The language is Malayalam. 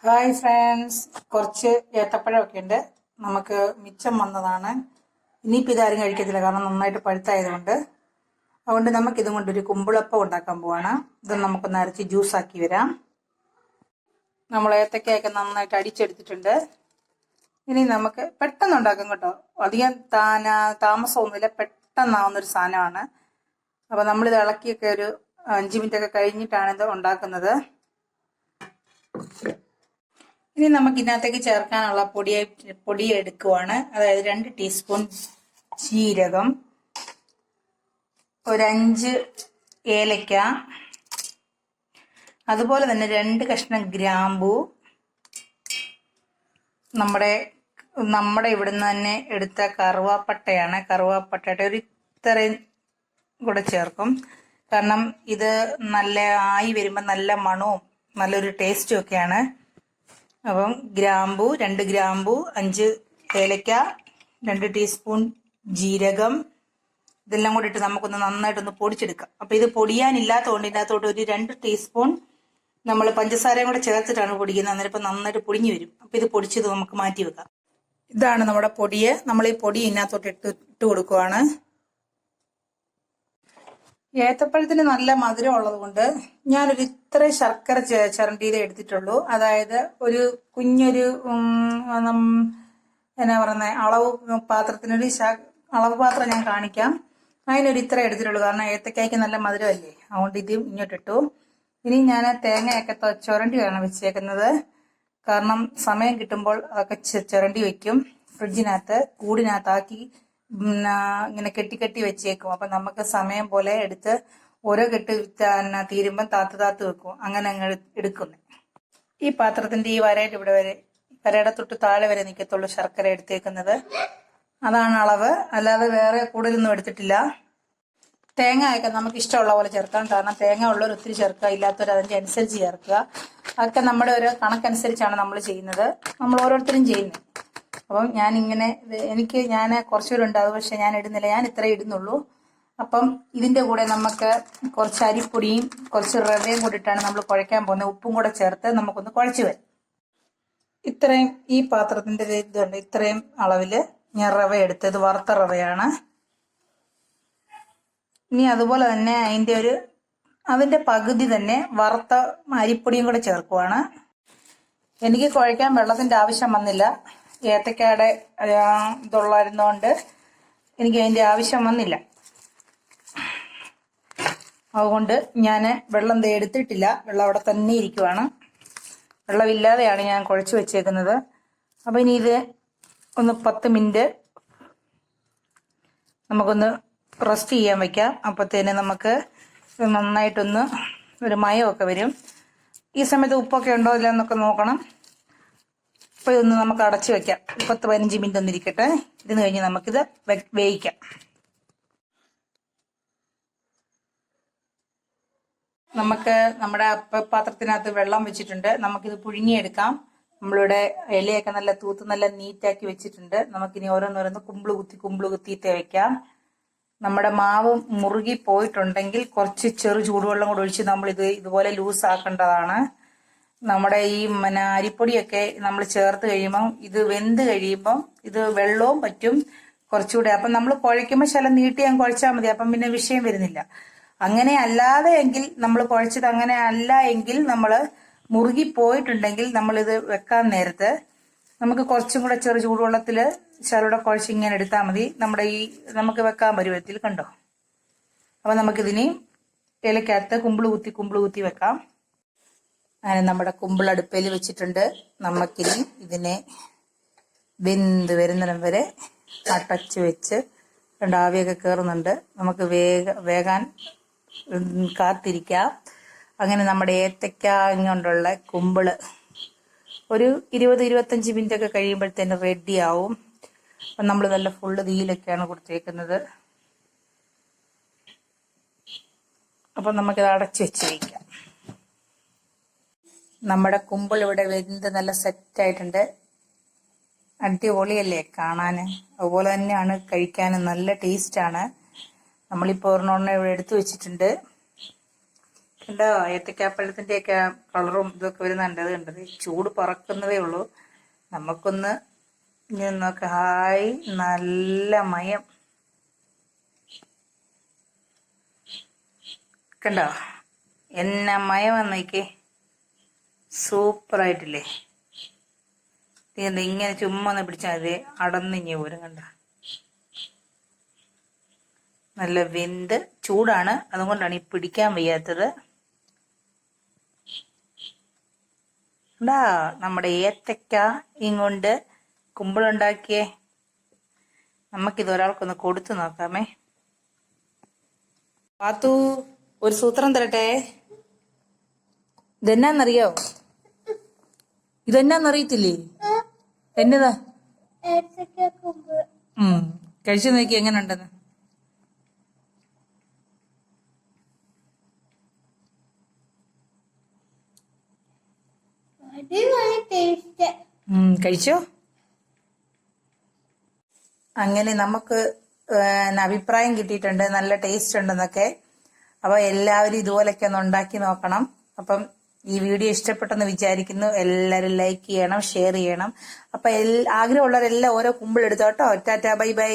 ഹായ് ഫ്രണ്ട്സ്, കുറച്ച് ഏത്തപ്പഴമൊക്കെ ഉണ്ട്. നമുക്ക് മിച്ചം വന്നതാണ്. ഇനിയിപ്പോൾ ഇതാരും കഴിക്കത്തില്ല, കാരണം നന്നായിട്ട് പഴുത്തായതുകൊണ്ട്. അതുകൊണ്ട് നമുക്കിതും കൊണ്ടൊരു കുമ്പിളപ്പം ഉണ്ടാക്കാൻ പോവാണ്. ഇത് നമുക്കൊന്ന് അരച്ച് ജ്യൂസാക്കി വരാം. നമ്മൾ ഏത്തക്കയൊക്കെ നന്നായിട്ട് അടിച്ചെടുത്തിട്ടുണ്ട്. ഇനി നമുക്ക് പെട്ടെന്ന് ഉണ്ടാക്കാം കേട്ടോ. അധികം താമസമൊന്നുമില്ല, പെട്ടെന്നാവുന്നൊരു സാധനമാണ്. അപ്പോൾ നമ്മളിത് ഇളക്കിയൊക്കെ ഒരു 5 മിനിറ്റൊക്കെ കഴിഞ്ഞിട്ടാണ് ഇത് ഉണ്ടാക്കുന്നത്. ഇനി നമുക്ക് ഇതിനകത്തേക്ക് ചേർക്കാനുള്ള പൊടി എടുക്കുവാണ്. അതായത് 2 ടീസ്പൂൺ ജീരകം, ഒരു 5 ഏലക്ക, അതുപോലെ തന്നെ 2 കഷ്ണം ഗ്രാമ്പൂ, നമ്മുടെ ഇവിടുന്ന് തന്നെ എടുത്ത കറുവാപ്പട്ടയാണ്. കറുവാപ്പട്ടയുടെ ഒരു ഇത്രയും കൂടെ ചേർക്കും. കാരണം ഇത് നല്ല ആയി വരുമ്പോൾ നല്ല മണവും നല്ലൊരു ടേസ്റ്റും ഒക്കെയാണ്. അപ്പം 2 ഗ്രാമ്പു, 5 ഏലക്ക, 2 ടീസ്പൂൺ ജീരകം, ഇതെല്ലാം കൂടി ഇട്ട് നമുക്കൊന്ന് നന്നായിട്ടൊന്ന് പൊടിച്ചെടുക്കാം. അപ്പം ഇത് പൊടിയാനില്ലാത്തതുകൊണ്ട് ഇതിനകത്തോട്ട് ഒരു 2 ടീസ്പൂൺ നമ്മൾ പഞ്ചസാരയും കൂടെ ചേർത്തിട്ടാണ് പൊടിക്കുന്നത്. അന്നേരം ഇപ്പം നന്നായിട്ട് പൊടിഞ്ഞു വരും. അപ്പം ഇത് പൊടിച്ചത് നമുക്ക് മാറ്റി വെക്കാം. ഇതാണ് നമ്മുടെ പൊടിയെ. നമ്മൾ ഈ പൊടി ഇതിനകത്തോട്ട് ഇട്ട് കൊടുക്കുവാണ്. ഏത്തപ്പഴത്തിന് നല്ല മധുരം ഉള്ളത് കൊണ്ട് ഞാനൊരു ഇത്രയും ശർക്കര ചിരണ്ടിയിലേ എടുത്തിട്ടുള്ളൂ. അതായത് ഒരു കുഞ്ഞൊരു എന്നാ പറയുന്നത്, അളവ് പാത്രത്തിനൊരു അളവ് പാത്രം ഞാൻ കാണിക്കാം. അതിനൊരു ഇത്ര എടുത്തിട്ടുള്ളൂ, കാരണം ഏത്തക്കായ്ക്ക് നല്ല മധുരമല്ലേ. അതുകൊണ്ട് ഇത് ഇങ്ങോട്ടിട്ടു. ഇനി ഞാൻ തേങ്ങയൊക്കെ ചുരണ്ടിയാണ് വെച്ചേക്കുന്നത്. കാരണം സമയം കിട്ടുമ്പോൾ അതൊക്കെ ചുരണ്ടി വെക്കും. ഫ്രിഡ്ജിനകത്ത് കൂടിനകത്താക്കി ഇങ്ങനെ കെട്ടി വെച്ചേക്കും. അപ്പം നമുക്ക് സമയം പോലെ എടുത്ത് ഓരോ കെട്ട് തീരുമ്പം താത്ത് വെക്കും. അങ്ങനെ അങ്ങ് എടുക്കുന്നത്. ഈ പാത്രത്തിന്റെ ഈ വരയുടെ ഇവിടെ വരെ, വരയുടെ തൊട്ട് താഴെ വരെ നിൽക്കത്തുള്ളൂ ശർക്കര എടുത്തേക്കുന്നത്. അതാണ് അളവ്, അല്ലാതെ വേറെ കൂടുതലൊന്നും എടുത്തിട്ടില്ല. തേങ്ങയൊക്കെ നമുക്ക് ഇഷ്ടമുള്ള പോലെ ചേർക്കാം. കാരണം തേങ്ങ ഉള്ളവർ ഒത്തിരി ചേർക്കുക, ഇല്ലാത്തവർ അതിൻ്റെ അനുസരിച്ച് ചേർക്കുക. അതൊക്കെ നമ്മുടെ ഒരു കണക്കനുസരിച്ചാണ് നമ്മൾ ചെയ്യുന്നത്, നമ്മൾ ഓരോരുത്തരും ചെയ്യുന്നത്. അപ്പം ഞാൻ കുറച്ചുകൂടെ അത് പക്ഷെ ഞാൻ ഇടുന്നില്ല, ഞാൻ ഇത്രേ ഇടുന്നുള്ളൂ. അപ്പം ഇതിൻ്റെ കൂടെ നമുക്ക് കുറച്ച് അരിപ്പൊടിയും കുറച്ച് റവയും കൂടി ഇട്ടാണ് നമ്മൾ കുഴയ്ക്കാൻ പോകുന്നത്. ഉപ്പും കൂടെ ചേർത്ത് നമുക്കൊന്ന് കുഴച്ച് വരും. ഇത്രയും ഈ പാത്രത്തിൻ്റെ ഇതുണ്ട്, ഇത്രയും അളവിൽ ഞാൻ റവ എടുത്തത് വറുത്ത റവയാണ്. ഇനി അതുപോലെ തന്നെ അതിൻ്റെ പകുതി തന്നെ വറുത്ത അരിപ്പൊടിയും കൂടെ ചേർക്കുവാണ്. എനിക്ക് കുഴയ്ക്കാൻ വെള്ളത്തിൻ്റെ ആവശ്യം വന്നില്ല. ഏത്തക്കയുടെ ഇതുള്ളായിരുന്നോണ്ട് എനിക്ക് അതിൻ്റെ ആവശ്യം വന്നില്ല. അതുകൊണ്ട് ഞാൻ വെള്ളം എടുത്തിട്ടില്ല. വെള്ളം അവിടെ തന്നെ ഇരിക്കുവാണ്. വെള്ളമില്ലാതെയാണ് ഞാൻ കുഴച്ച് വെച്ചേക്കുന്നത്. അപ്പം ഇനി ഇത് ഒന്ന് 10 മിനിറ്റ് നമുക്കൊന്ന് റെസ്റ്റ് ചെയ്യാൻ വയ്ക്കാം. അപ്പോഴത്തേന് നമുക്ക് നന്നായിട്ടൊന്ന് ഒരു മയമൊക്കെ വരും. ഈ സമയത്ത് ഉപ്പൊക്കെ ഉണ്ടോ ഇല്ല എന്നൊക്കെ നോക്കണം. അപ്പോൾ ഇതൊന്ന് നമുക്ക് അടച്ചു വെക്കാം. 10-15 മിനിറ്റ് ഒന്നിരിക്കട്ടെ. ഇതിന് കഴിഞ്ഞ് നമുക്കിത് വേവിക്കാം. നമുക്ക് നമ്മുടെ പാത്രത്തിനകത്ത് വെള്ളം വെച്ചിട്ടുണ്ട്. നമുക്കിത് പുഴുങ്ങിയെടുക്കാം. നമ്മളിവിടെ ഇലയൊക്കെ നല്ല തൂത്ത് നല്ല നീറ്റാക്കി വെച്ചിട്ടുണ്ട്. നമുക്കിനി ഓരോന്നോരോന്ന് കുമ്പിള് കുത്തിയിട്ട് വെക്കാം. നമ്മുടെ മാവ് മുറുകി പോയിട്ടുണ്ടെങ്കിൽ കുറച്ച് ചെറു ചൂടുവെള്ളം കൂടെ ഒഴിച്ച് നമ്മൾ ഇതുപോലെ ലൂസ് ആക്കേണ്ടതാണ്. നമ്മുടെ ഈ അരിപ്പൊടിയൊക്കെ നമ്മൾ ചേർത്ത് കഴിയുമ്പം ഇത് വെന്ത് കഴിയുമ്പം ഇത് വെള്ളവും പറ്റും കുറച്ചുകൂടെ. അപ്പം നമ്മൾ കുഴയ്ക്കുമ്പോൾ ശലം നീട്ടി അങ്ങ് കുഴച്ചാൽ മതി. അപ്പം പിന്നെ വിഷയം വരുന്നില്ല. അങ്ങനെ അല്ലാതെ എങ്കിൽ നമ്മൾ കുഴച്ചത് അങ്ങനെ അല്ല എങ്കിൽ നമ്മൾ മുറുകി പോയിട്ടുണ്ടെങ്കിൽ നമ്മളിത് വെക്കാൻ നേരത്ത് നമുക്ക് കുറച്ചും കൂടെ ചെറു ചൂടുവെള്ളത്തിൽ ശലോടെ കുഴച്ച് ഇങ്ങനെ എടുത്താൽ മതി. നമുക്ക് വെക്കാൻ പരുവത്തിൽ കണ്ടോ. അപ്പം നമുക്കിതിന് ഇലക്കകത്ത് കുമ്പിള് കുത്തി വെക്കാം. അങ്ങനെ നമ്മുടെ കുമ്പിൾ അടുപ്പയിൽ വെച്ചിട്ടുണ്ട്. നമുക്കിനി ഇതിനെ വെന്ത് വരുന്നിടം വരെ അടച്ച് വെച്ച് ആവിയൊക്കെ കയറുന്നുണ്ട്. നമുക്ക് വേകാൻ കാത്തിരിക്കാം. അങ്ങനെ നമ്മുടെ ഏത്തക്ക കൊണ്ടുള്ള കുമ്പിള് ഒരു 20-25 മിനിറ്റ് ഒക്കെ കഴിയുമ്പോഴത്തേന് റെഡിയാവും. അപ്പം നമ്മൾ നല്ല ഫുള്ള് തീയിലൊക്കെയാണ് കൊടുത്തേക്കുന്നത്. അപ്പം നമുക്കിത് അടച്ചു വെച്ച് വയ്ക്കാം. നമ്മുടെ കുമ്പിൾ ഇവിടെ വെന്ത് നല്ല സെറ്റായിട്ടുണ്ട്. അടിപൊളിയല്ലേ കാണാൻ? അതുപോലെ തന്നെയാണ് കഴിക്കാനും നല്ല ടേസ്റ്റാണ്. നമ്മളിപ്പോൾ ഒരെണ്ണം ഇവിടെ എടുത്തു വെച്ചിട്ടുണ്ട്. കണ്ടോ ഏത്തക്കാപ്പഴത്തിന്റെ ഒക്കെ കളറും ഇതൊക്കെ വരുന്നുണ്ട്. അത് കണ്ടത് ചൂട് പറക്കുന്നതേ ഉള്ളൂ. നമുക്കൊന്ന് ഇങ്ങനെ നോക്കാം. ഹായ്, നല്ല മയം കണ്ടോ, എന്നാ മയമാന്നേക്കേ, സൂപ്പറായിട്ടില്ലേ? ഇങ്ങനെ ചുമ്മാ ഒന്ന് പിടിച്ചാൽ മതി, അടന്നിഞ്ഞ് പോരും. കണ്ട നല്ല വെന്ത് ചൂടാണ്, അതുകൊണ്ടാണ് ഈ പിടിക്കാൻ വയ്യാത്തത്. ഉണ്ടാ നമ്മുടെ ഏത്തക്ക ഇങ്ങോട്ട് കുമ്പിളുണ്ടാക്കിയേ. നമുക്കിത് ഒരാൾക്കൊന്ന് കൊടുത്തു നോക്കാമേ. പാത്തു, ഒരു സൂത്രം തരട്ടെ. ഇതെന്നാന്നറിയോ? ഇതെന്നാന്നറിയത്തില്ലേ? എന്നതാ? കഴിച്ചു നോക്കി എങ്ങനെ ഉണ്ടെന്ന്. കഴിച്ചോ? അങ്ങനെ നമുക്ക് അഭിപ്രായം കിട്ടിയിട്ടുണ്ട്, നല്ല ടേസ്റ്റ് ഉണ്ടെന്നൊക്കെ. അപ്പൊ എല്ലാവരും ഇതുപോലൊക്കെ ഒന്ന് ഉണ്ടാക്കി നോക്കണം. അപ്പം ഈ വീഡിയോ ഇഷ്ടപ്പെട്ടെന്ന് വിചാരിക്കുന്നു. എല്ലാവരും ലൈക്ക് ചെയ്യണം, ഷെയർ ചെയ്യണം. അപ്പൊ ആഗ്രഹമുള്ളവരെല്ലാം ഓരോ കുമ്പിൾ എടുത്തോട്ടോ. Tata, bye by.